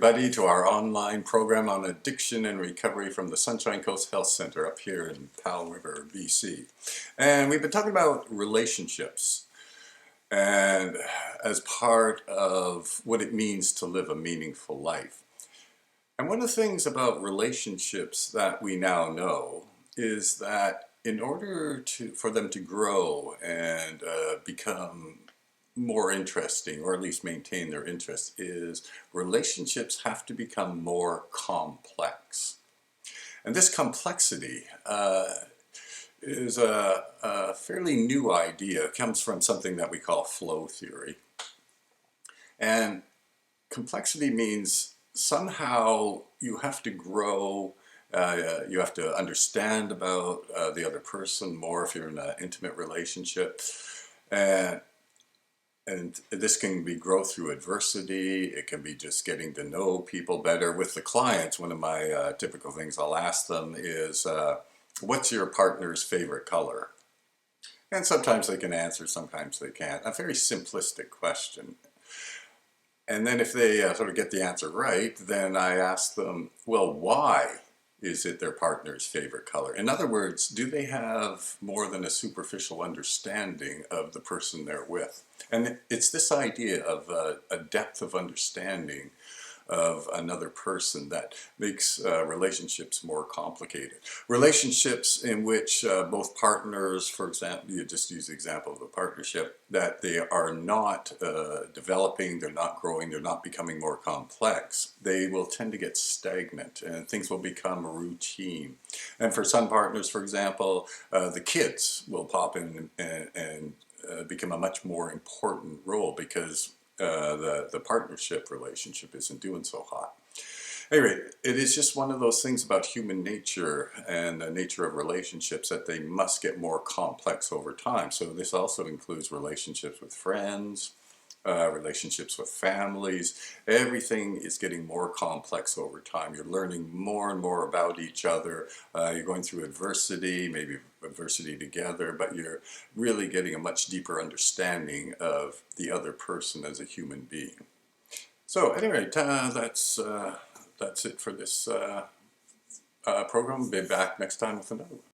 everybody to our online program on addiction and recovery from the Sunshine Coast Health Center up here in Powell River, BC. And we've been talking about relationships and as part of what it means to live a meaningful life. And one of the things about relationships that we now know is that in order for them to grow and become more interesting, or at least maintain their interest, is relationships have to become more complex. And this complexity is a fairly new idea. It comes from something that we call flow theory. And complexity means somehow you have to grow, you have to understand about the other person more if you're in an intimate relationship. And this can be growth through adversity. It can be just getting to know people better. With the clients, one of my typical things I'll ask them is, what's your partner's favorite color? And sometimes they can answer, sometimes they can't. A very simplistic question. And then if they sort of get the answer right, then I ask them, well, why is it their partner's favorite color? In other words, do they have more than a superficial understanding of the person they're with? And it's this idea of a depth of understanding of another person that makes relationships more complicated. Relationships in which both partners, for example, you just use the example of a partnership, that they are not developing, they're not growing, they're not becoming more complex, they will tend to get stagnant and things will become routine. And for some partners, for example, the kids will pop in and become a much more important role because the partnership relationship isn't doing so hot. Anyway, it is just one of those things about human nature and the nature of relationships that they must get more complex over time. So this also includes relationships with friends, relationships with families. Everything is getting more complex over time. You're learning more and more about each other. You're going through adversity, maybe adversity together, but you're really getting a much deeper understanding of the other person as a human being. So anyway, that's it for this program. Be back next time with another one.